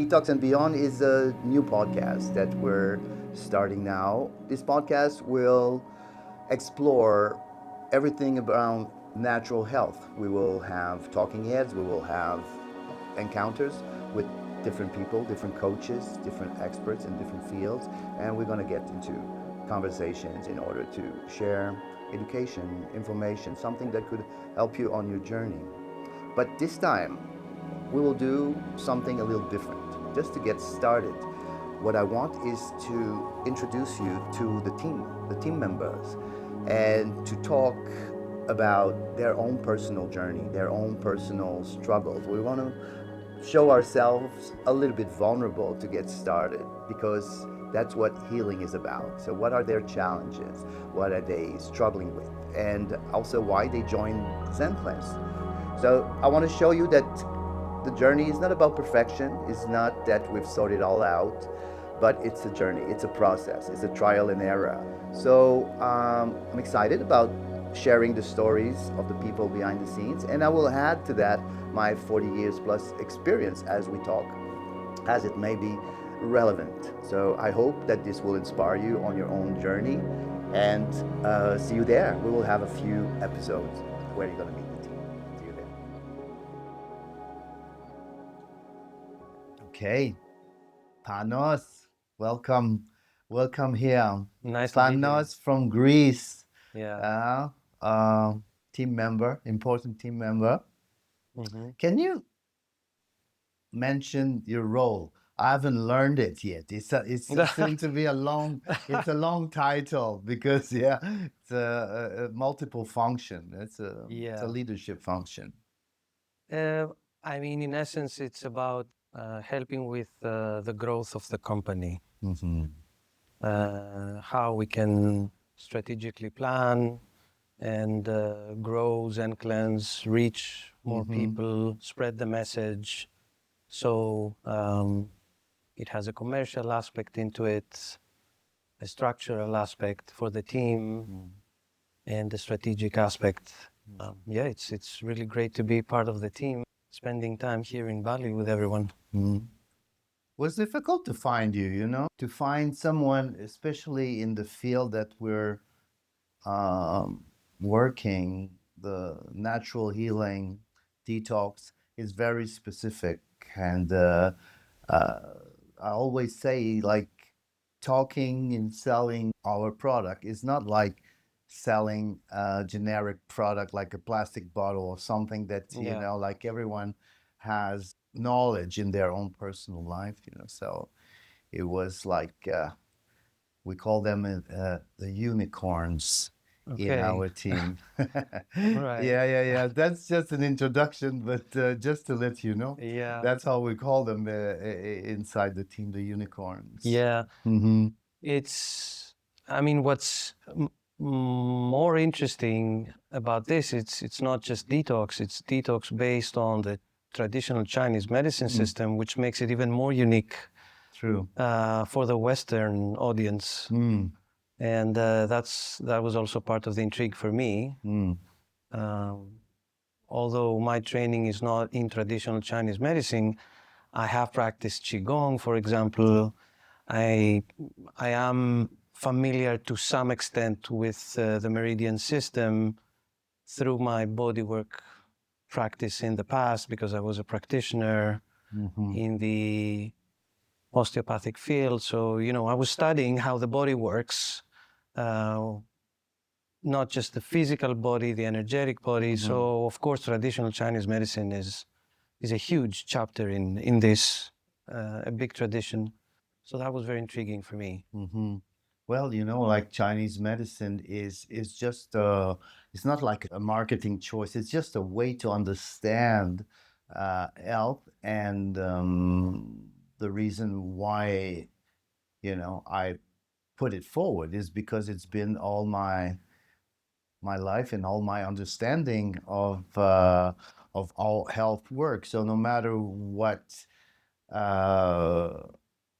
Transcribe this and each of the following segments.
Detox and Beyond is a new podcast that we're starting now. This podcast will explore everything around natural health. We will have talking heads, we will have encounters with different people, different coaches, different experts in different fields, and we're going to get into conversations in order to share education, information, something that could help you on your journey. But this time, we will do something a little different just to get started. What I want is to introduce you to the team members, and to talk about their own personal journey, their own personal struggles. We want to show ourselves a little bit vulnerable to get started because that's what healing is about. So, what are their challenges? What are they struggling with? And also, why they joined ZenCleanz. So, I want to show you that the journey is not about perfection. It's not that we've sorted it all out, but it's a journey. It's a process. It's a trial and error. So I'm excited about sharing the stories of the people behind the scenes, and I will add to that my 40 years plus experience as we talk, as it may be relevant. So I hope that this will inspire you on your own journey, and see you there. We will have a few episodes where you're going to meet the team. See you there. Okay, Panos, welcome, welcome here. Nice to be here. Panos from Greece, Yeah. uh, team member, important team member. hmm Can you mention your role? I haven't learned it yet. It's going to be a long, it's a long title because yeah, it's a multiple function. It's a Yeah. leadership function. Uh, I mean, in essence, it's about helping with the growth of the company, Mm-hmm. how we can strategically plan and grow ZenCleanz, reach more Mm-hmm. people, spread the message. So it has a commercial aspect into it, a structural aspect for the team, and the strategic aspect. Yeah, it's really great to be part of the team, spending time here in Bali with everyone. Mm. Was difficult to find you, to find someone, especially in the field that we're um, working, the natural healing detox is very specific. And uh, I always say, like, talking and selling our product is not like selling a generic product like a plastic bottle or something that, Yeah. like everyone has knowledge in their own personal life, So it was like, we call them the unicorns in Okay. our team. Right. Yeah. That's just an introduction, but just to let you know, Yeah. that's how we call them inside the team, the unicorns. Yeah. Mm-hmm. It's, I mean, what's more interesting about this, it's not just detox, it's detox based on the traditional Chinese medicine system, which makes it even more unique True. for the Western audience. Mm. And that was also part of the intrigue for me. Mm. Um, although my training is not in traditional Chinese medicine, I have practiced Qigong, for example. I am familiar to some extent with the meridian system through my bodywork practice in the past because I was a practitioner Mm-hmm. in the osteopathic field. So, I was studying how the body works, uh, not just the physical body, the energetic body. Mm-hmm. So, of course, traditional Chinese medicine is a huge chapter in this, a big tradition. So that was very intriguing for me. Mm-hmm. Well, like Chinese medicine is just it's not like a marketing choice. It's just a way to understand health, and the reason why I put it forward is because it's been all my life and all my understanding of all health work. So no matter what uh,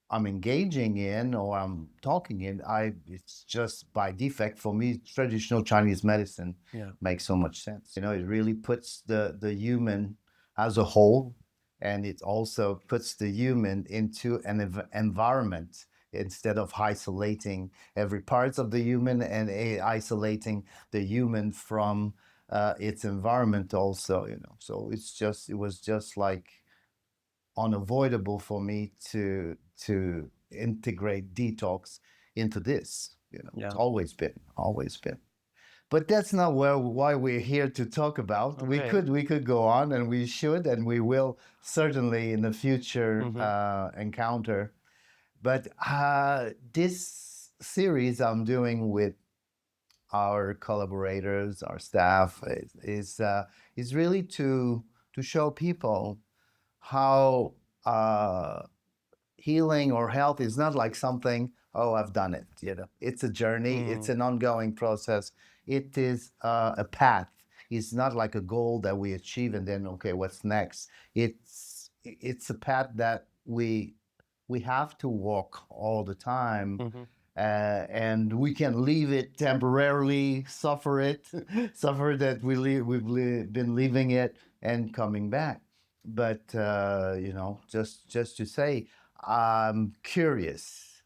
I'm engaging in or I'm talking in, it's just by defect for me. Traditional Chinese medicine Yeah. makes so much sense. It really puts the human as a whole and it also puts the human into an environment instead of isolating every parts of the human and isolating the human from its environment also, you know. So it was just like unavoidable for me to integrate detox into this, you know. It's Yeah. always been. But that's not why we're here to talk about. Okay. We could go on, and we should, and we will certainly in the future encounter. But this series I'm doing with our collaborators, our staff, is really to show people how healing or health is not like something, oh, I've done it, you know. It's a journey, it's an ongoing process. It is a path. It's not like a goal that we achieve and then, okay, what's next? It's a path that we have to walk all the time. And we can leave it temporarily, suffer it, suffer that been leaving it and coming back. But you know, just to say, I'm curious,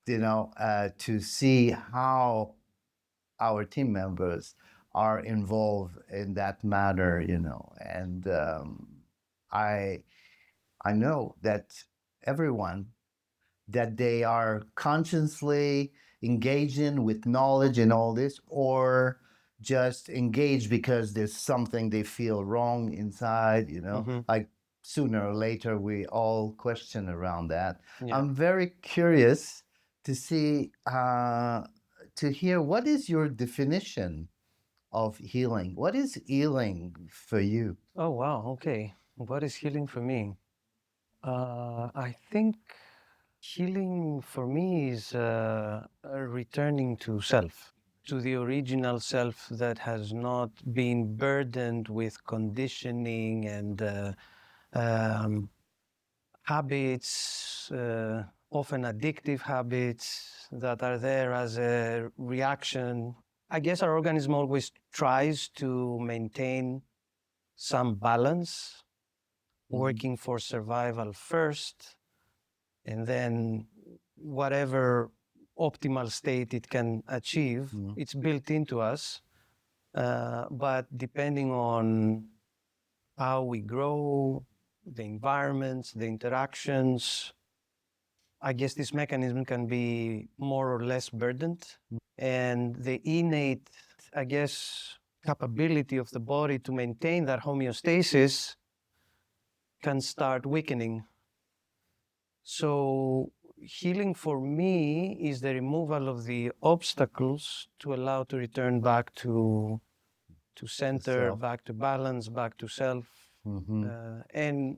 you know, to see how our team members are involved in that matter, you know, and I I know that everyone that they are consciously engaging with knowledge and all this, or just engaged because there's something they feel wrong inside, you know, like sooner or later we all question around that. Yeah. I'm very curious to see, to hear what is your definition of healing? What is healing for you? Oh, wow. Okay. What is healing for me? I think healing for me is returning to self, to the original self that has not been burdened with conditioning and um, habits, often addictive habits that are there as a reaction. I guess our organism always tries to maintain some balance, working for survival first, and then whatever optimal state it can achieve, it's built into us. But depending on how we grow, the environments, the interactions, I guess this mechanism can be more or less burdened. And the innate, I guess, capability of the body to maintain that homeostasis can start weakening. So healing for me is the removal of the obstacles to allow to return back to center, Self. back to balance, back to self. And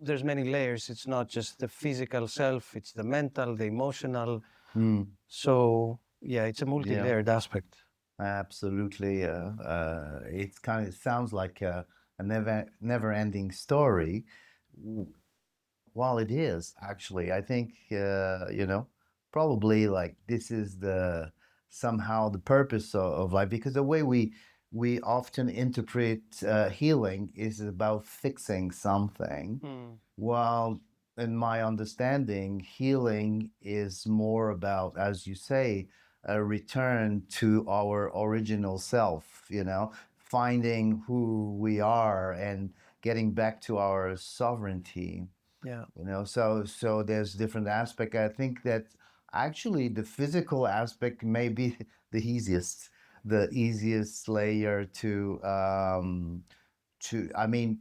there's many layers. It's not just the physical self, it's the mental, the emotional. So yeah, it's a multi-layered aspect. Absolutely. It's kind of, it sounds like a never-ending story. Well, it is actually. I think you know, probably like this is the somehow the purpose of life, because the way we often interpret healing is about fixing something, while in my understanding, healing is more about, as you say, a return to our original self, you know, finding who we are and getting back to our sovereignty. Yeah. You know, so there's different aspect. I think that actually the physical aspect may be the easiest layer to I mean,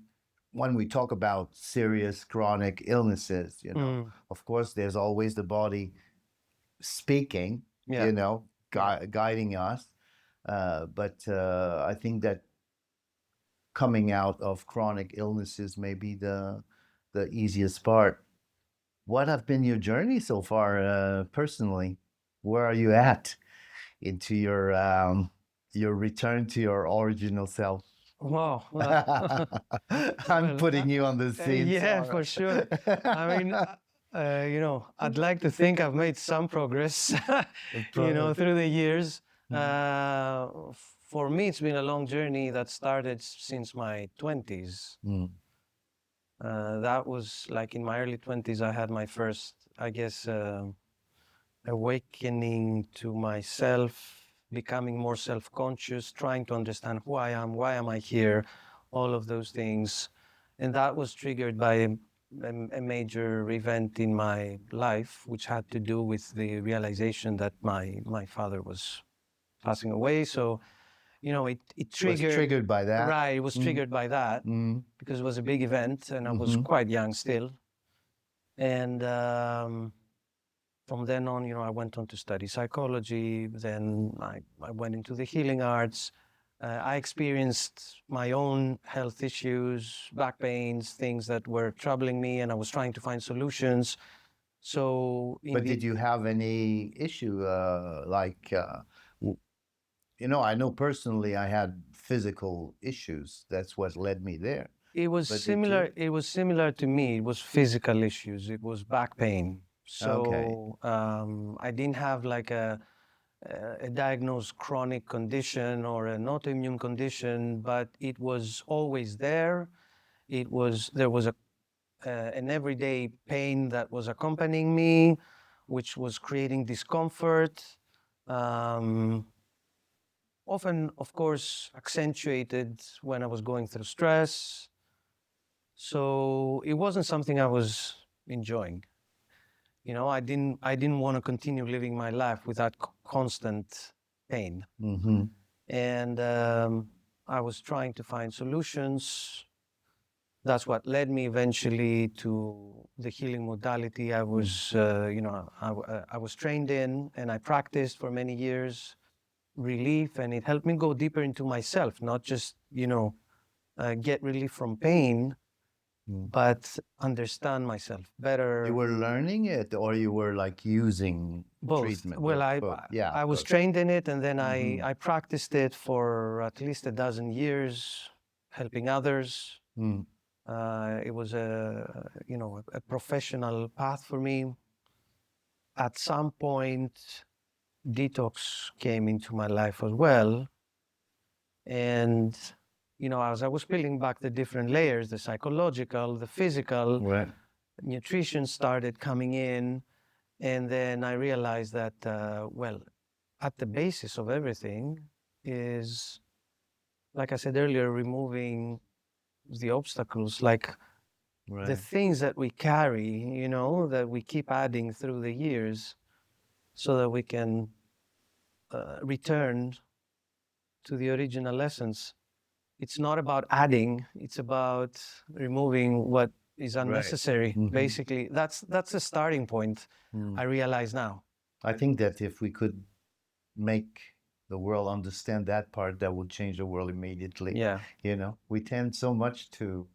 when we talk about serious chronic illnesses, you know, of course there's always the body speaking, Yeah. you know, guiding us. But I think that coming out of chronic illnesses may be the easiest part. What have been your journey so far, personally? Where are you at into your return to your original self? Wow. I'm Well, putting you on the scene. yeah, Sorry. for sure. I mean, you know, I'd like to think I've made some progress, you know, through the years. For me, it's been a long journey that started since my 20s. That was like in my early 20s, I had my first, I guess, awakening to myself, becoming more self-conscious, trying to understand who I am, why am I here, all of those things. And that was triggered by a major event in my life, which had to do with the realization that my father was passing away. So, you know, it Was triggered, triggered by that. right, it was triggered by that because it was a big event and I was quite young still. And from then on, you know, I went on to study psychology. Then I went into the healing arts. I experienced my own health issues, back pains, things that were troubling me, and I was trying to find solutions. So, But did you have any issue I know personally I had physical issues. That's what led me there. it was But did similar. you? It was similar to me. It was physical issues. It was back pain. Okay. So I didn't have like a diagnosed chronic condition or an autoimmune condition, but it was always there. There was an everyday pain that was accompanying me, which was creating discomfort. Um, Often, of course, accentuated when I was going through stress. So it wasn't something I was enjoying. You know, I didn't want to continue living my life with that constant pain. Mm-hmm. And I was trying to find solutions. That's what led me eventually to the healing modality I was, I was trained in and I practiced for many years, relief, and it helped me go deeper into myself, not just, get relief from pain, but understand myself You better. were learning it, or you were like using Both. treatment? Well, Both. Yeah, I of was course. trained in it, and then I practiced it for at least a dozen years, helping others. Mm. It was a professional path for me. At some point, detox came into my life as well, and as I was peeling back the different layers, the psychological, the physical, Right. nutrition started coming in, and then I realized that at the basis of everything is, like I said earlier, removing the obstacles, like the Right. things that we carry, that we keep adding through the years so that we can return to the original essence. It's not about adding, it's about removing what is Right. unnecessary. Basically, that's a starting point, I realize now. I think that if we could make the world understand that part, that would change the world immediately. Yeah. We tend so much to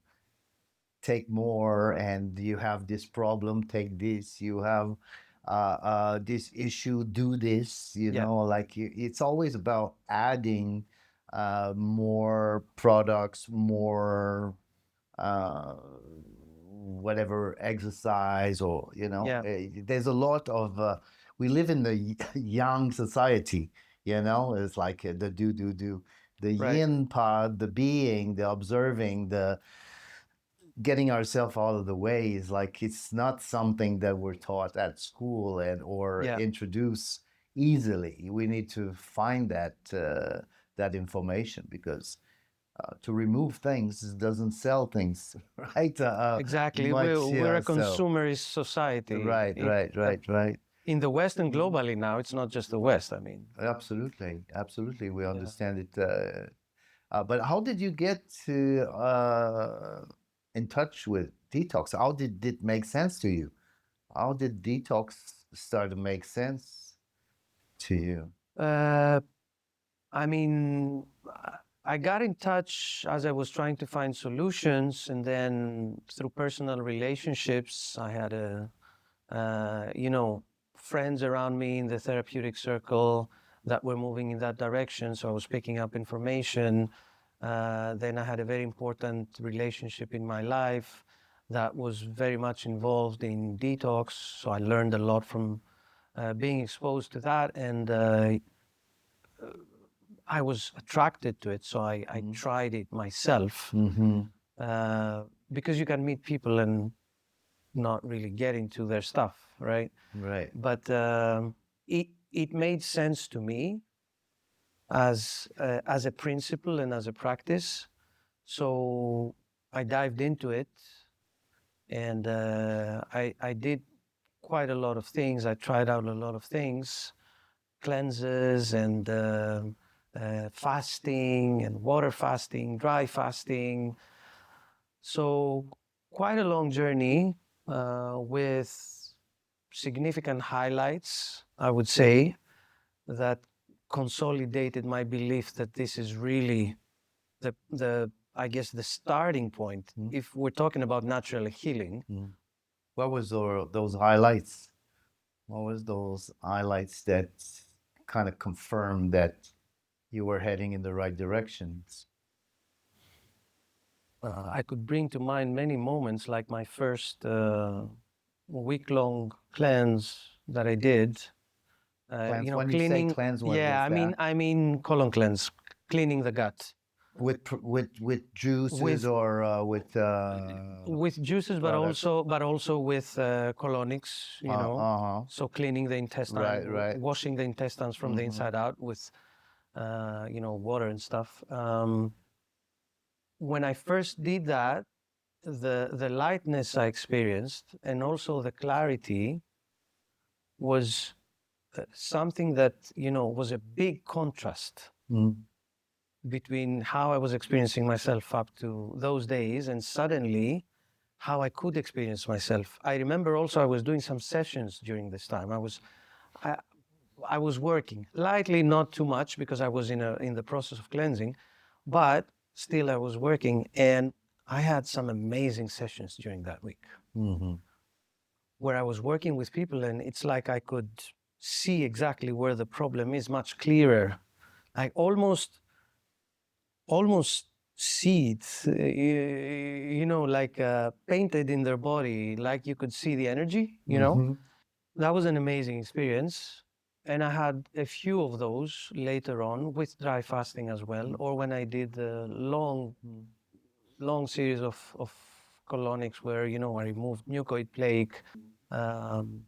take more, and you have this problem, take this. You have this issue, do this. Yeah. It's always about adding more products, more whatever exercise, or Yeah. there's a lot of we live in the young society. It's like the do the Right. yin part, the being, the observing, the getting ourselves out of the way is like it's not something that we're taught at school or Yeah. introduce easily. We need to find that information, because to remove things doesn't sell things, right? Exactly. Much, We're yeah. a So consumerist society. right, right, right, right. In the West and globally now, it's not just the West. I mean, Absolutely, absolutely. We yeah. understand it. But how did you get to in touch with detox? How did it make sense to you? How did detox start to make sense to you? I mean, I got in touch as I was trying to find solutions, and then through personal relationships, I had friends around me in the therapeutic circle that were moving in that direction. So I was picking up information. Then I had a very important relationship in my life that was very much involved in detox. So I learned a lot from being exposed to that, and I was attracted to it. So I tried it myself. Mm-hmm. because you can meet people and not really get into their stuff, right? Right. But it made sense to me as a principle and as a practice. So I dived into it, and I did quite a lot of things. I tried out a lot of things, cleanses and fasting and water fasting, dry fasting. So quite a long journey with significant highlights, I would say, that consolidated my belief that this is really the I guess the starting point. If we're talking about natural healing. What was those highlights? What was those highlights that kind of confirmed that you were heading in the right directions? I could bring to mind many moments, like my first week-long cleanse that I did. Cleanse. You know, When you say cleaning. cleanse, what Yeah, was that? I mean colon cleanse, cleaning the gut With juices with or with juices, but products? also with colonics. You know, Uh-huh. so cleaning the intestine, Right, right. washing the intestines from the inside out with you know, water and stuff. When I first did that, the lightness I experienced and also the clarity was something that, you know, was a big contrast between how I was experiencing myself up to those days and suddenly how I could experience myself. I remember also I was doing some sessions during this time. I was working lightly, not too much because I was in the process of cleansing, but still I was working, and I had some amazing sessions during that week where I was working with people, and it's like I could see exactly where the problem is much clearer. I almost see it, you know, like painted in their body, like you could see the energy, you know. That was an amazing experience. And I had a few of those later on with dry fasting as well, or when I did the long series of colonics where, you know, I removed mucoid plaque, um,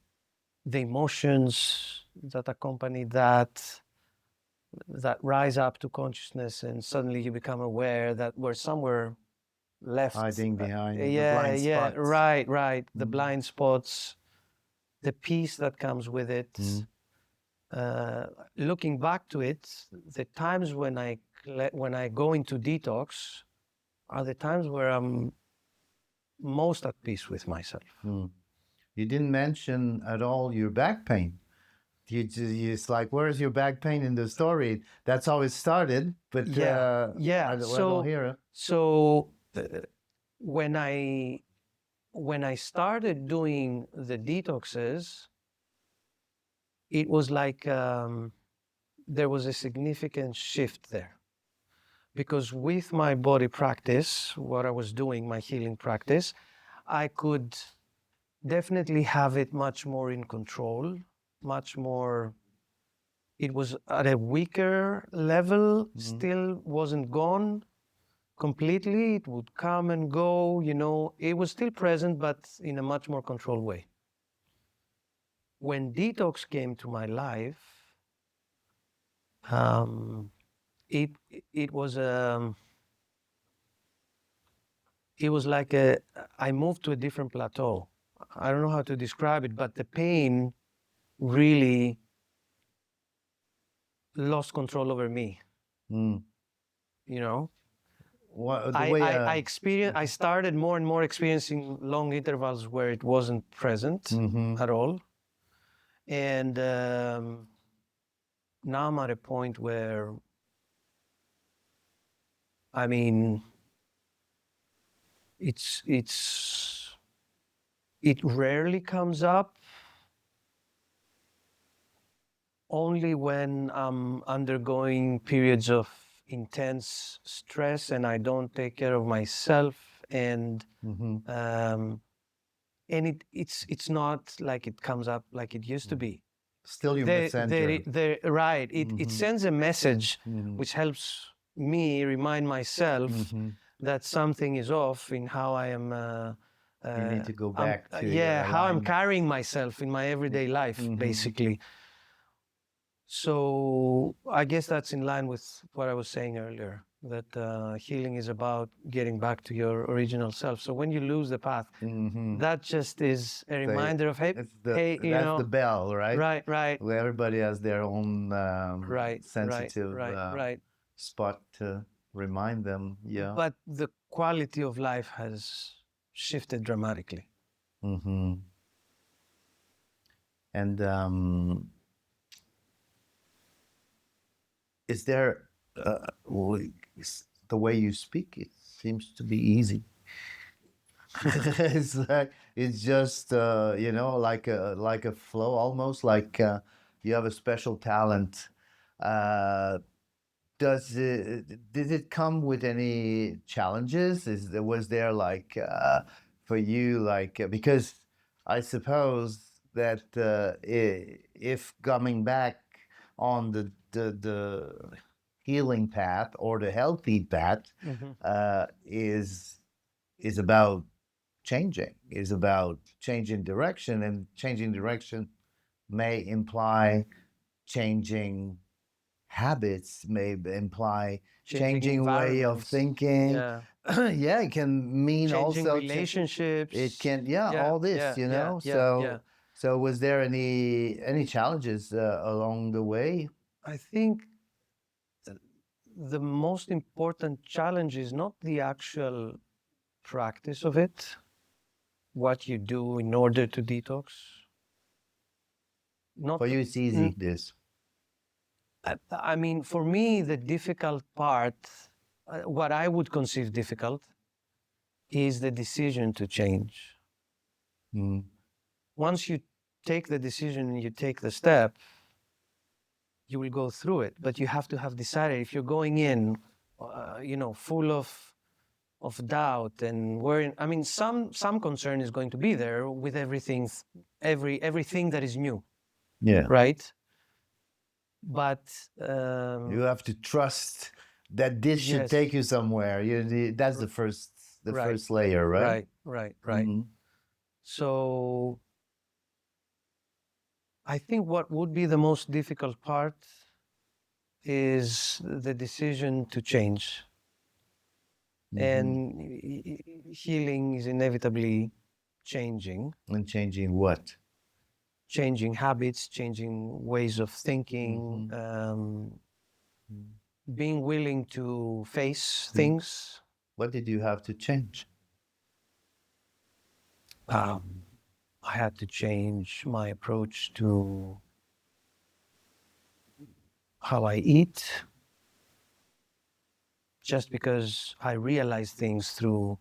the emotions that accompany that rise up to consciousness, and suddenly you become aware that we're somewhere left. Hiding behind the Yeah, blind yeah, spots. right. The blind spots, the peace that comes with it. Looking back to it, the times when I go into detox are the times where I'm most at peace with myself. You didn't mention at all your back pain. It's like, where's your back pain in the story? That's how it started, but Yeah. I don't hear it. So when I started doing the detoxes, it was like there was a significant shift there. Because with my body practice, what I was doing, my healing practice, I could definitely have it much more in control, much more. It was at a weaker level, still wasn't gone completely. It would come and go, you know, it was still present, but in a much more controlled way. When detox came to my life, um, it it was it was like I moved to a different plateau. I don't know how to describe it, but the pain really lost control over me. You know, What the way I started more and more experiencing long intervals where it wasn't present at all, and now I'm at a point where, I mean, it rarely comes up. Only when I'm undergoing periods of intense stress and I don't take care of myself, and it's not like it comes up like it used to be. still your messenger. Right. It sends a message which helps me remind myself that something is off in how I am. You need to go I'm- back to yeah, your how I'm alignment. carrying myself in my everyday life, Mhm. basically. So I guess that's in line with what I was saying earlier, that healing is about getting back to your original self. So when you lose the path, that just is a reminder of, hey, hey, you That's know, the bell, right? right, Where everybody has their own right, sensitive right. spot to remind them. Yeah. But the quality of life has shifted dramatically. Mm-hmm. And is there the way you speak? It seems to be easy. It's just like a flow, almost like you have a special talent. Uh, did it come with any challenges? Was there like for you like because I suppose that if coming back on the healing path or the healthy path is about changing direction, and changing direction may imply changing habits, may imply changing way of environments. thinking. Yeah. Yeah, it can mean Changing also relationships. it can, yeah, all this, you know. Yeah. So was there any challenges along the way? I think the most important challenge is not the actual practice of it, what you do in order to detox. Not For you, it's easy. This. I mean, for me, the difficult part, what I would consider difficult, is the decision to change. Mm. Once you take the decision and you take the step, you will go through it. But you have to have decided. If you're going in, full of doubt and worry. I mean, some concern is going to be there with everything that is new, Yeah. right? But You have to trust that this should yes, take you somewhere. That's the right, first layer, right? right. Mhm. So I think what would be the most difficult part is the decision to change. And healing is inevitably changing. And changing what? Changing habits, changing ways of thinking, being willing to face things. What did you have to change? I had to change my approach to how I eat, just because I realize things through,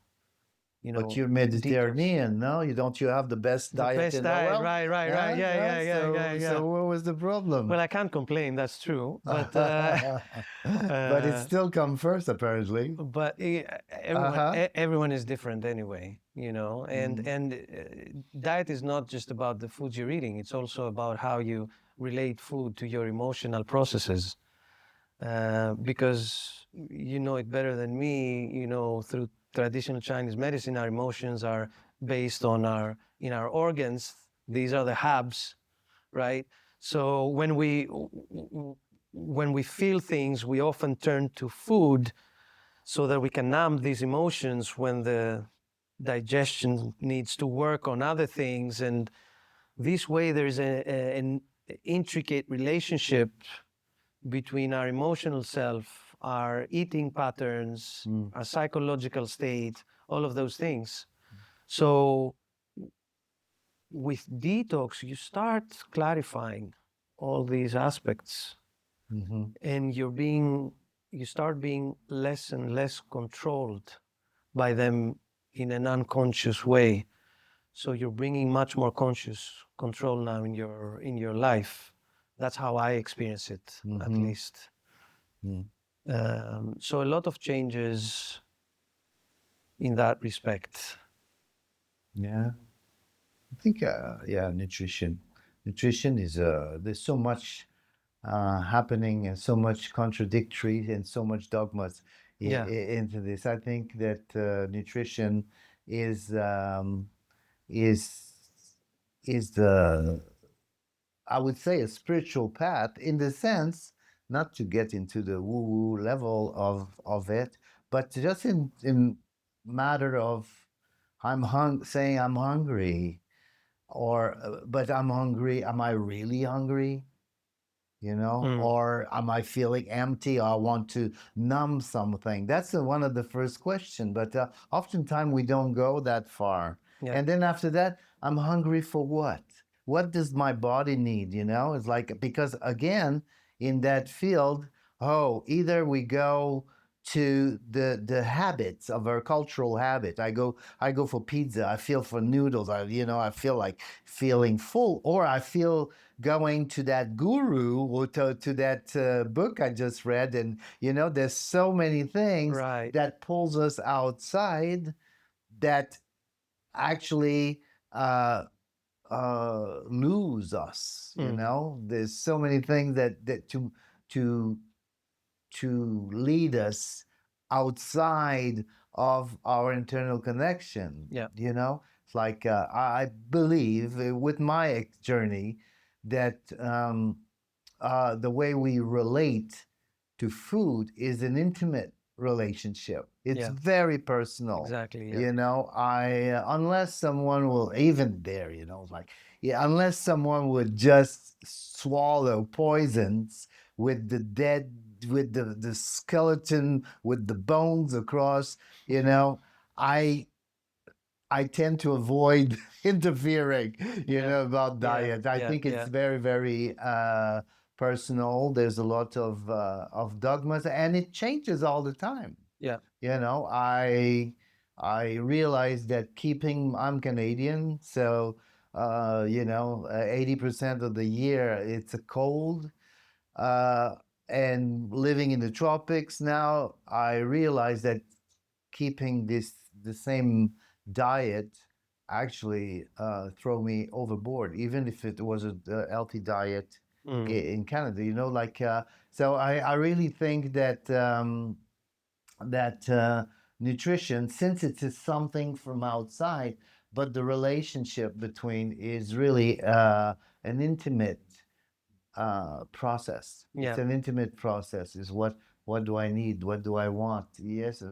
But you're detox. Mediterranean, no? You have the best The diet best in the diet, world? right. So what was the problem? Well, I can't complain, that's true. But But it still come first, apparently. but everyone is different anyway, and diet is not just about the food you're eating. It's also about how you relate food to your emotional processes. Because you know it better than me, through traditional Chinese medicine, our emotions are based on in our organs. These are the hubs, right? So when we feel things, we often turn to food so that we can numb these emotions when the digestion needs to work on other things. And this way, there's an intricate relationship between our emotional self, our eating patterns, our psychological state, all of those things. So with detox, you start clarifying all these aspects, and you start being less and less controlled by them in an unconscious way. So you're bringing much more conscious control now in your life. That's how I experience it, at least. So a lot of changes in that respect. Yeah. I think, yeah, nutrition. Nutrition is, there's so much happening and so much contradictory and so much dogmas. Yeah. into this. I think that nutrition is um, is is the, I would say, a spiritual path, in the sense, not to get into the woo-woo level of it, but just in matter of saying I'm hungry, or but I'm hungry. Am I really hungry? Mm. Or am I feeling empty, or I want to numb something? That's one of the first question, but oftentimes we don't go that far. Yeah. And then after that, I'm hungry for what? What does my body need? It's like, because again, in that field, either we go to the habits of our cultural habit. I go for pizza. I feel for noodles. I feel like feeling full, or I feel going to that guru, or to that book I just read. And there's so many things Right. that pulls us outside, that actually lose us. Mm. There's so many things that to to lead us outside of our internal connection. Yeah. It's like, I believe, with my journey, that the way we relate to food is an intimate relationship. It's Yeah. very personal. Exactly. Yeah. I unless someone will, even there, like, yeah, unless someone would just swallow poisons with the dead, with the skeleton, with the bones across, I I tend to avoid interfering, Yeah. about Yeah. diet. I Yeah. think it's Yeah. very, very personal. There's a lot of dogmas, and it changes all the time. Yeah. I realize that I'm Canadian, so 80% of the year it's a cold. Uh, and living in the tropics now, I realize that keeping the same diet actually throw me overboard, even if it was a healthy diet Mm. in Canada. Like, so I really think that nutrition, since it is something from outside, but the relationship between is really an intimate process. It's Yeah. an intimate process. Is what do I need? What do I want? Yes,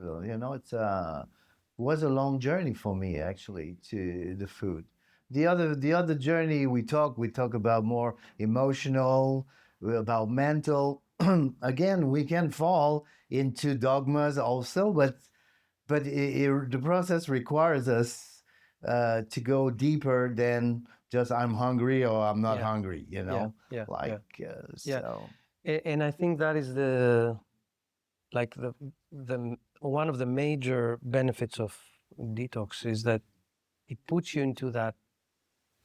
was a long journey for me, actually, to the food. The other journey we talk about more emotional, about mental. Again, we can fall into dogmas also, but the process requires us to go deeper than just I'm hungry or I'm not Yeah. hungry. Yeah. Yeah. Like, Yeah. Yeah. so. And I think that is the one of the major benefits of detox is that it puts you into that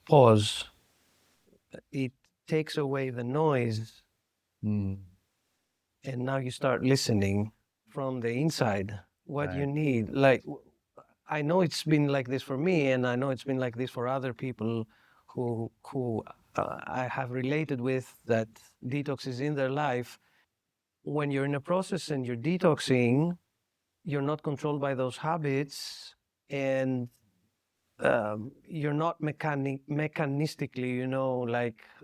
pause. It takes away the noise, Mm, and now you start listening from the inside what you right. need. Like, I know it's been like this for me, and I know it's been like this for other people who I have related with, that detox is in their life. When you're in a process and you're detoxing, you're not controlled by those habits, and you're not mechanistically,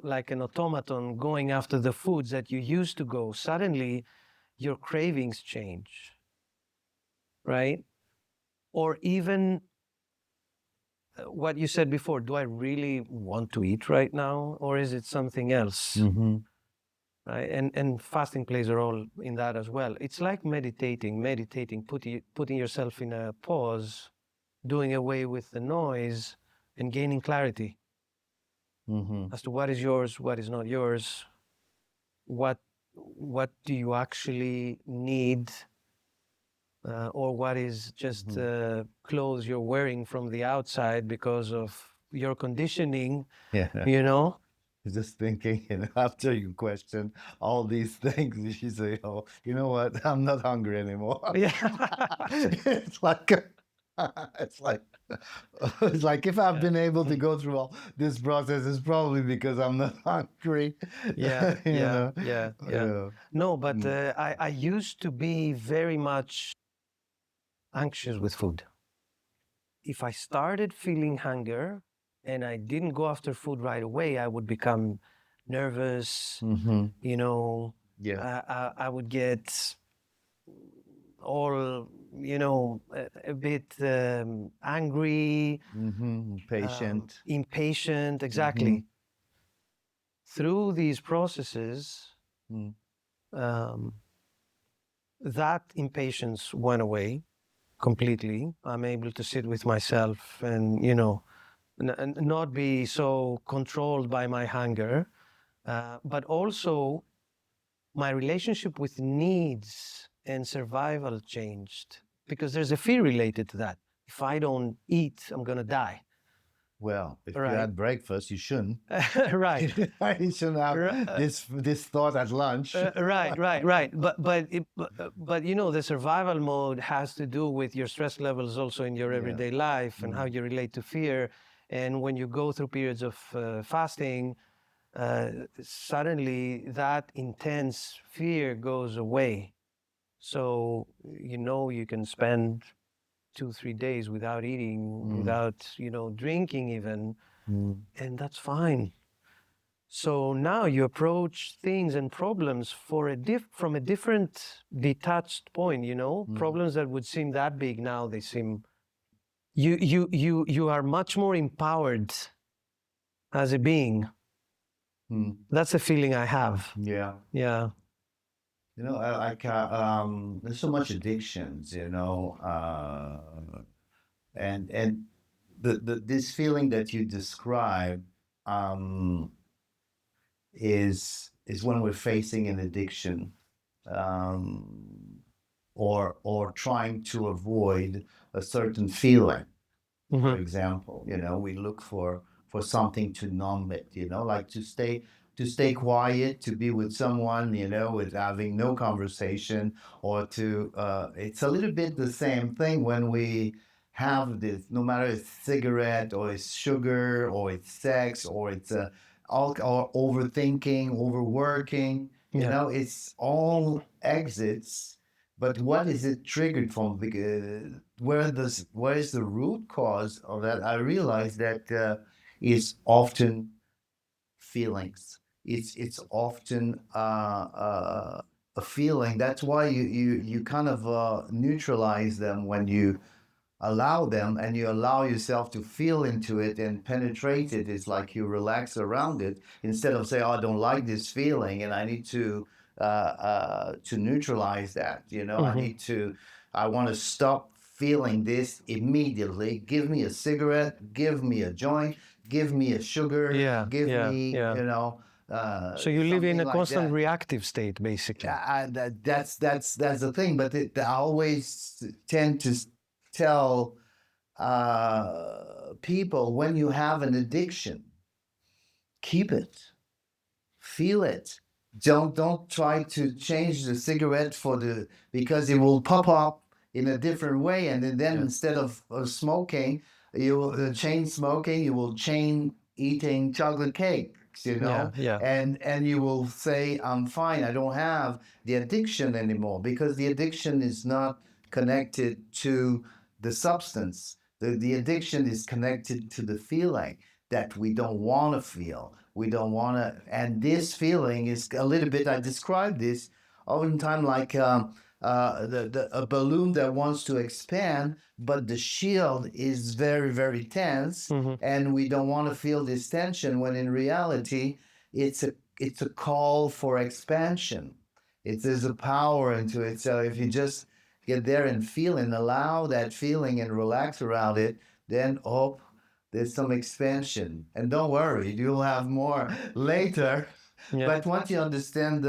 like an automaton going after the foods that you used to go. Suddenly, your cravings change, right? Or even what you said before, do I really want to eat right now, or is it something else? Mm-hmm. Right? And fasting plays a role in that as well. It's like meditating, putting yourself in a pause, doing away with the noise, and gaining clarity Mm-hmm. as to what is yours, what is not yours, what what do you actually need, or what is just Mm-hmm. clothes you're wearing from the outside because of your conditioning, Yeah. you know? Just thinking, after you question all these things, you say, "Oh, you know what? I'm not hungry anymore." Yeah. It's like, It's like it's like if I've been able to go through all this process, it's probably because I'm not hungry. Yeah, You yeah, know? yeah, yeah. Yeah. No, but Mm. I used to be very much anxious with food. If I started feeling hunger and I didn't go after food right away, I would become nervous. Mm-hmm. You know, Yeah. I would get all, a bit angry, Mm-hmm. Patient. impatient. Mm-hmm. Exactly. Through these processes, Mm. um, that impatience went away completely. I'm able to sit with myself and, not be so controlled by my hunger, but also my relationship with needs and survival changed because there's a fear related to that. If I don't eat, I'm going to die. Well, if you Right. had breakfast, you shouldn't. Right. You shouldn't have this thought at lunch. Right. But the survival mode has to do with your stress levels also in your Yeah. everyday life and how Mm. you relate to fear. And when you go through periods of fasting, suddenly that intense fear goes away. So you can spend 2, 3 days without eating, Mm. without drinking even, Mm. and that's fine. So now you approach things and problems from a different detached point, Mm. problems that would seem that big now they seem you are much more empowered as a being. Mm. That's a feeling I have. Yeah. Yeah. There's so much addictions, and this feeling that you describe um, is when we're facing an addiction, um, or trying to avoid a certain feeling. For example, we look for something to numb it, like to stay quiet, to be with someone, with having no conversation, or to it's a little bit the same thing when we have this, no matter it's cigarette or it's sugar or it's sex or it's or overthinking, overworking, it's all exits. But what is it triggered from? Where is the root cause of that? I realize that is often feelings. It's often a feeling. That's why you kind of neutralize them when you allow them, and you allow yourself to feel into it and penetrate it. It's like you relax around it instead of say, "Oh, I don't like this feeling, and I need to neutralize that." I want to stop feeling this immediately. Give me a cigarette, give me a joint, give me a sugar, Yeah, give yeah, me, yeah. So you live in something a like constant that. reactive state, basically. That's the thing. But I always tend to tell people, when you have an addiction, keep it, feel it. Don't try to change the cigarette because it will pop up in a different way, and then Yeah. instead of smoking, you will chain smoking. You will chain eating chocolate cakes. Yeah. And you will say, I'm fine. I don't have the addiction anymore, because the addiction is not connected to the substance. The addiction is connected to the feeling that we don't want to feel. We don't want to, and this feeling is a little bit. I describe this oftentimes like a balloon that wants to expand, but the shield is very, very tense, and we don't want to feel this tension. When in reality, it's a call for expansion. There's a power into it. So if you just get there and feel and allow that feeling and relax around it, then there's some expansion. And don't worry, you'll have more later. Yeah. But once you understand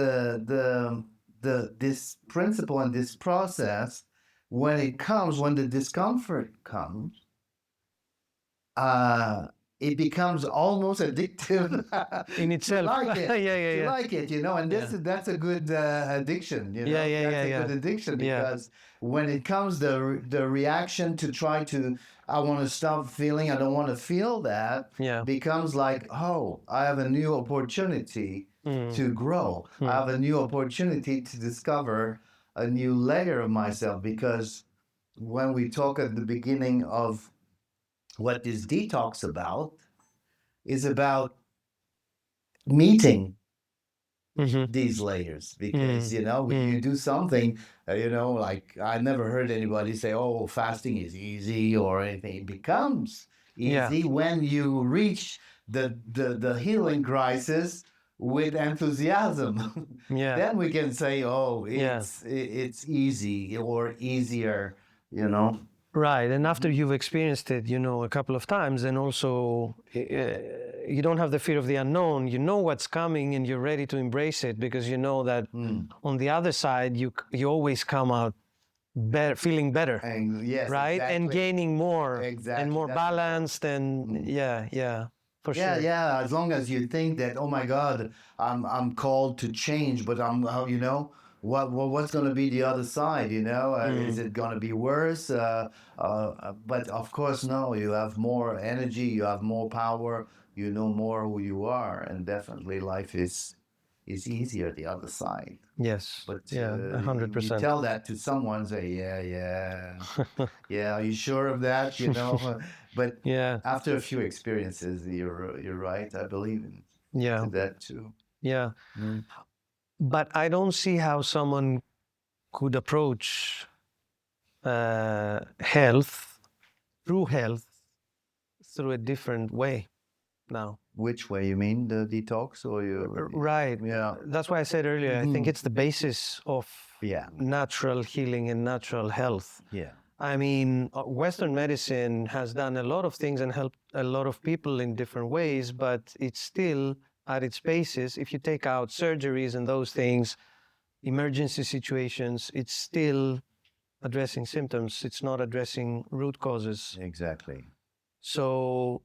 this principle and this process, when the discomfort comes, it becomes almost addictive in to itself. like it, Yeah, yeah, to yeah. like it, and Yeah. that's a good addiction, Yeah, yeah, that's yeah, a good yeah. addiction Yeah. because when it comes the reaction to try to, I want to stop feeling, I don't want to feel that, Yeah. becomes like, oh, I have a new opportunity to grow. I have a new opportunity to discover a new layer of myself because when we talk at the beginning of what this detox about is about meeting Mm-hmm. these layers because Mm. when you Mm. do something like I never heard anybody say, oh, fasting is easy or anything. It becomes Yeah. easy when you reach the healing crisis with enthusiasm. Yeah. Then we can say, oh, Yeah. it's easy or easier, you know. Right. And after you've experienced it, a couple of times, and also you don't have the fear of the unknown. You know what's coming, and you're ready to embrace it because you know that on the other side, you always come out better, feeling better, And yes, right? And exactly. gaining more and Exactly. more That's important. balanced, and yeah, for Yeah, sure. yeah. As long as you think that, oh my God, I'm called to change, but what's going to be the other side? Is it going to be worse? But of course, no. You have more energy, you have more power, you know more who you are, and definitely life is easier the other side. Yes. But Yeah, you 100%. tell that to someone, say, yeah, yeah, yeah. Are you sure of that? But Yeah. after a few experiences, you're right. I believe Yeah. to that too. Yeah. Mm. But I don't see how someone could approach health, true health, through a different way now. Which way you mean, the detox or you? Right. Yeah. That's why I said earlier, I think it's the basis of Yeah. natural healing and natural health. Yeah. I mean, Western medicine has done a lot of things and helped a lot of people in different ways, but it's still at its basis. If you take out surgeries and those things, emergency situations, it's still addressing symptoms. It's not addressing root causes. Exactly. So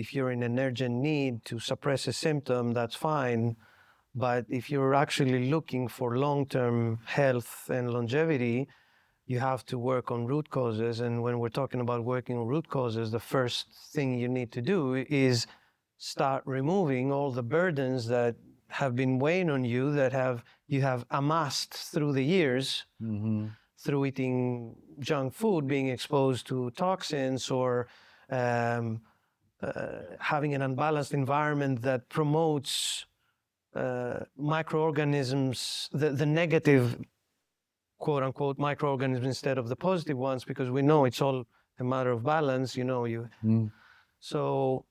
if you're in an urgent need to suppress a symptom, that's fine. But if you're actually looking for long-term health and longevity, you have to work on root causes. And when we're talking about working on root causes, the first thing you need to do is start removing all the burdens that have been weighing on you, that you have amassed through the years, through eating junk food, being exposed to toxins, or having an unbalanced environment that promotes microorganisms, the negative, quote unquote, microorganisms instead of the positive ones, because we know it's all a matter of balance, So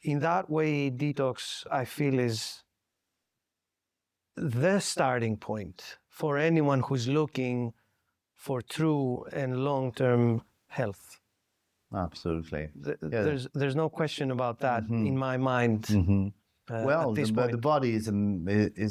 in that way, detox, I feel, is the starting point for anyone who's looking for true and long-term health. Absolutely. There's no question about that in my mind. Well, at this the point. body is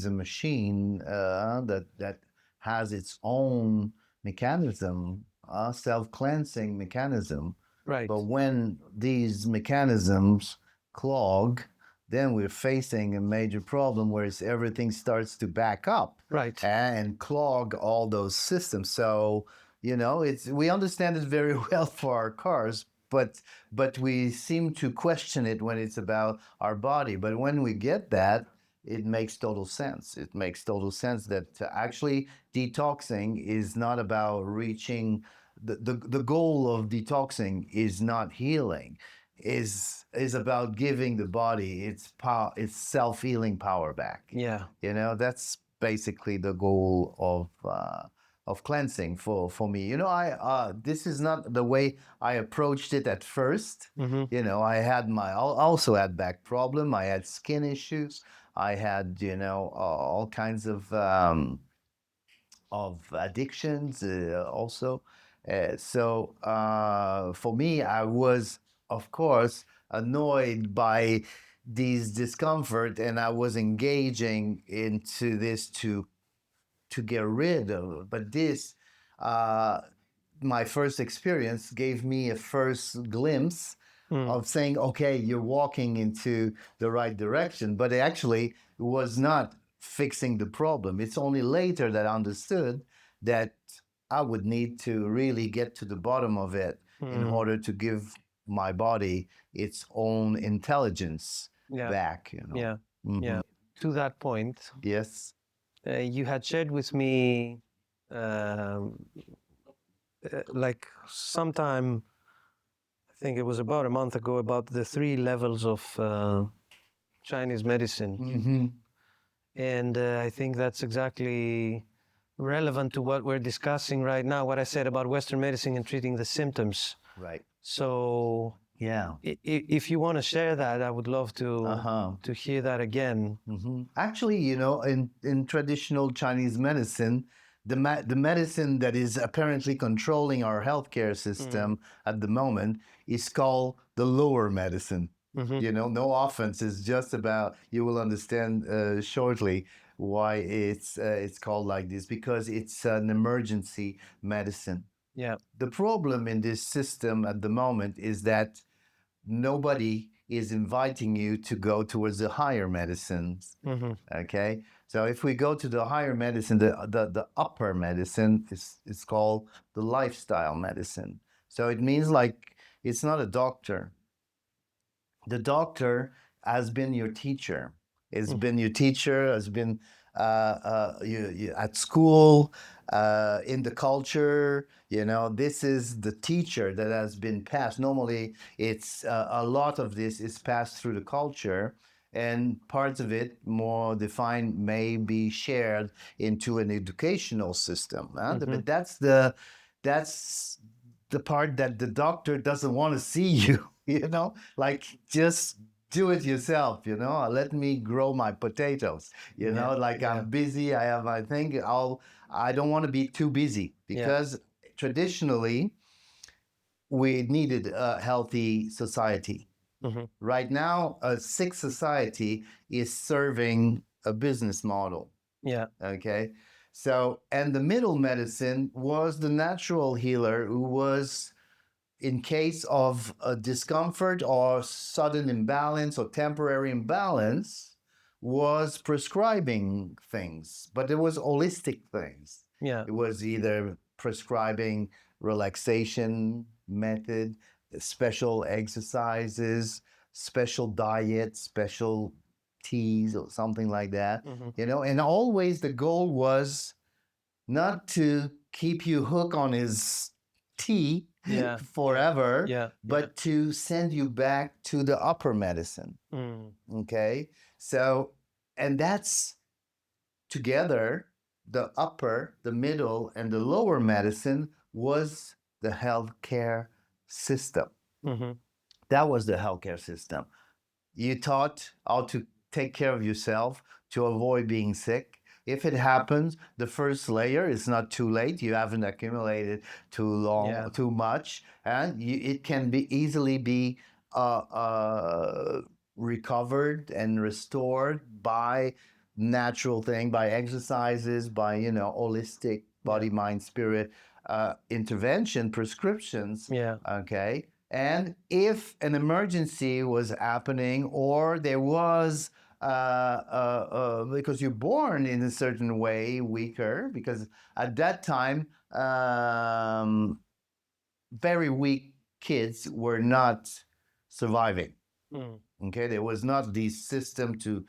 a machine that has its own mechanism, self-cleansing mechanism. Right. But when these mechanisms clog, then we're facing a major problem where everything starts to back up, Right. and clog all those systems. So we understand it very well for our cars, but we seem to question it when it's about our body. But when we get that, it makes total sense. It makes total sense that actually detoxing is not about reaching the goal of detoxing is not healing, is about giving the body its power, its self-healing power back. Yeah. That's basically the goal of cleansing for me. I this is not the way I approached it at first. I also had back problem. I had skin issues. I had all kinds of addictions also. So for me, I was, of course, annoyed by these discomfort, and I was engaging into this to get rid of. But this my first experience gave me a first glimpse of saying, okay, you're walking into the right direction, but it actually was not fixing the problem. It's only later that I understood that I would need to really get to the bottom of it in order to give my body its own intelligence Yeah. back, you know. Yeah. Mhm. Yeah. To that point, Yes. you had shared with me, um, like sometime, I think it was about a month ago, about the 3 levels of Chinese medicine. Hmm. And I think that's exactly relevant to what we're discussing right now, what I said about Western medicine and treating the symptoms. Right. So Yeah. if you want to share that, I would love Uh-huh. to hear that again. Actually, you know, in traditional Chinese medicine, the medicine that is apparently controlling our healthcare system at the moment is called the lower medicine. You know, no offense. It's just about, you will understand shortly why it's called like this, because it's an emergency medicine. Yeah. The problem in this system at the moment is that nobody is inviting you to go towards the higher medicines. Okay, so if we go to the higher medicine, the upper medicine is called the lifestyle medicine. So it means like it's not a doctor. The doctor has been your teacher. Has been your teacher. Has been you at school, in the culture. You know, this is the teacher that has been passed. Normally, it's a lot of this is passed through the culture, and parts of it, more defined, may be shared into an educational system. But that's the part that the doctor doesn't want to see you. You know, like just do it yourself. You know, let me grow my potatoes. You know, like I'm busy. I have my thing. I don't want to be too busy, because traditionally we needed a healthy society. Right now, a sick society is serving a business model. Yeah. Okay. So, and the middle medicine was the natural healer who was, in case of a discomfort or sudden imbalance or temporary imbalance, was prescribing things, but it was holistic things. Yeah. It was either prescribing relaxation method, special exercises, special diet, special teas or something like that. You know, and always the goal was not to keep you hooked on his tea forever, but to send you back to the upper medicine. Okay. So, and that's together, the upper, the middle, and the lower medicine was the healthcare system. That was the healthcare system. You taught how to take care of yourself to avoid being sick. If it happens, the first layer is not too late. You haven't accumulated too long, too much, and it can be easily be recovered and restored by natural thing, by exercises, by holistic body, mind, spirit intervention prescriptions. Okay. And if an emergency was happening, or there was, because you're born in a certain way weaker, because at that time, very weak kids were not surviving. Okay, there was not the system to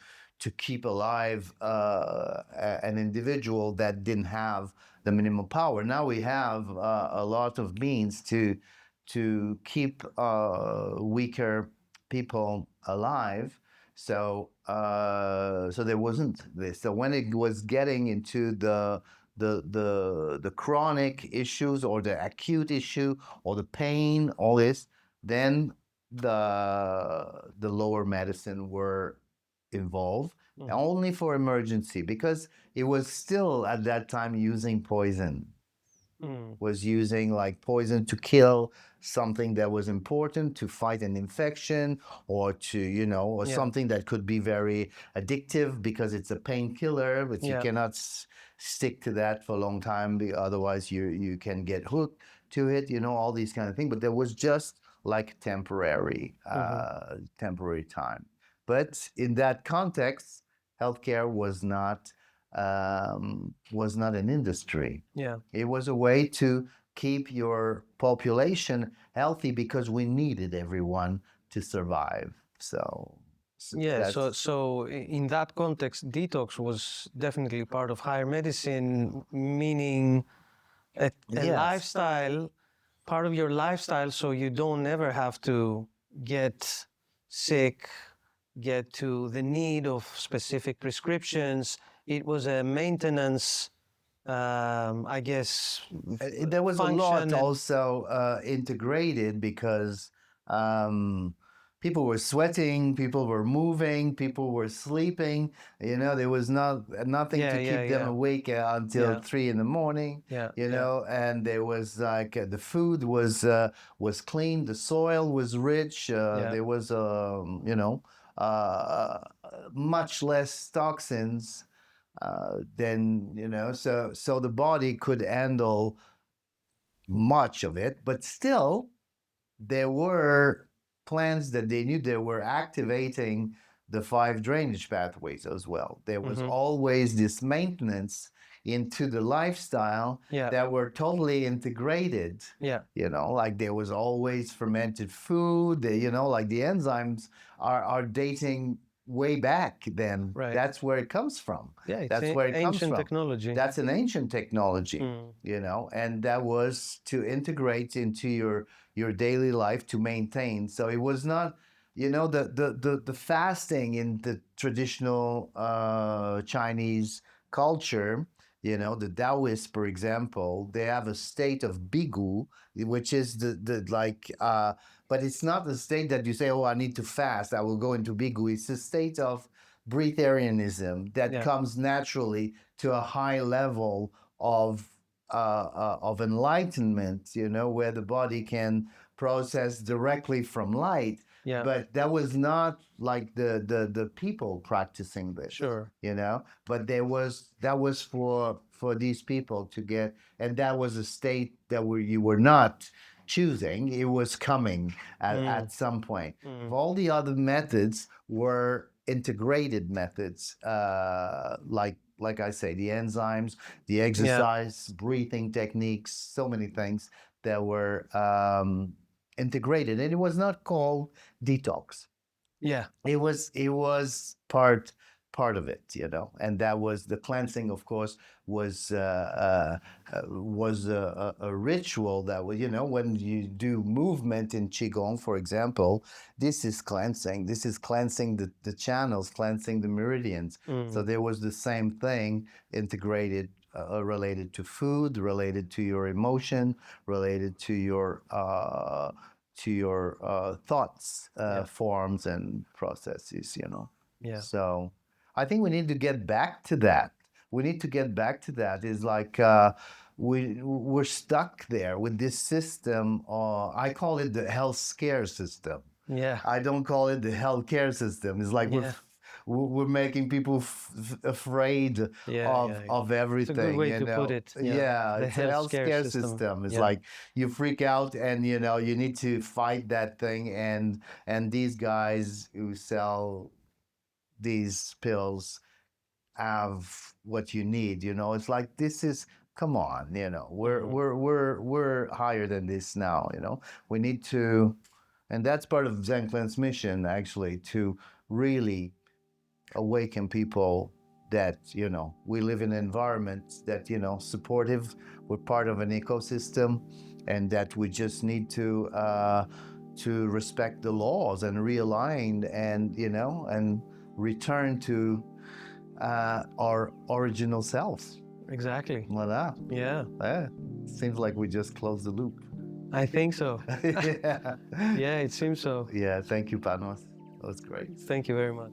keep alive an individual that didn't have the minimum power. Now we have a lot of means to keep weaker people alive. So so there wasn't this. So when it was getting into the chronic issues or the acute issue or the pain, all this, then the lower medicine were involved only for emergency, because it was still at that time using poison, was using like poison to kill something that was important, to fight an infection, or to or something that could be very addictive because it's a painkiller, but you cannot stick to that for a long time, otherwise you can get hooked to it, all these kind of things. But there was just like temporary time. But in that context, healthcare was not an industry. Yeah. It was a way to keep your population healthy because we needed everyone to survive. So Yeah, that's in that context, detox was definitely part of higher medicine, meaning a yes, lifestyle, part of your lifestyle, so you don't ever have to get sick, get to the need of specific prescriptions. It was a maintenance, I guess, there was a lot function and also integrated because people were sweating, people were moving, people were sleeping. There was nothing yeah, to yeah, keep them yeah, awake until yeah, 3 in the morning. yeah, You yeah, know, and there was like the food was clean, the soil was rich. yeah, There was uh, much less toxins then so the body could handle much of it, but still there were plants that they knew they were activating the 5 drainage pathways as well. There was always this maintenance into the lifestyle yeah, that were totally integrated. yeah, Like there was always fermented food. Like the enzymes are dating way back then. right. That's where it comes from. Yeah, it's That's where it comes ancient from. technology. That's an ancient technology, and that was to integrate into your daily life to maintain. So it was not, the fasting in the traditional Chinese culture. The Taoists, for example, they have a state of bigu, which is the like, but it's not the state that you say, oh, I need to fast, I will go into bigu. It's a state of breatharianism that Yeah. comes naturally to a high level of enlightenment, where the body can process directly from light. Yeah. But that was not like the people practicing this. Sure. But that was for these people to get, and that was a state that you were not choosing. It was coming at some point. All the other methods were integrated methods, like I say, the enzymes, the exercise, breathing techniques, so many things that were integrated, and it was not called detox. Yeah. It was part of it, and that was the cleansing. Of course, was a ritual that was, when you do movement in qigong, for example, this is cleansing. This is cleansing the channels, cleansing the meridians. So there was the same thing integrated, related to food, related to your emotion, related to your thoughts, forms, and processes. Yeah. So I think we need to get back to that. We need to get back to that. It's like we're stuck there with this system. I call it the health scare system. Yeah. I don't call it the healthcare system. It's like we're making people afraid of everything. It's a good way to put it. Yeah, The it's a health scare system. It's like you freak out, and you need to fight that thing. And these guys who sell these pills have what you need. It's like, this is, come on. We're higher than this now. We need to, and that's part of ZenCleanz mission, actually, to really awaken people that we live in an environment that supportive. We're part of an ecosystem, and that we just need to respect the laws and realign, and return to our original selves. Exactly. Voila. Yeah. Seems like we just closed the loop. I think so. Yeah. Yeah, it seems so. Yeah, thank you, Panos. That was great. Thank you very much.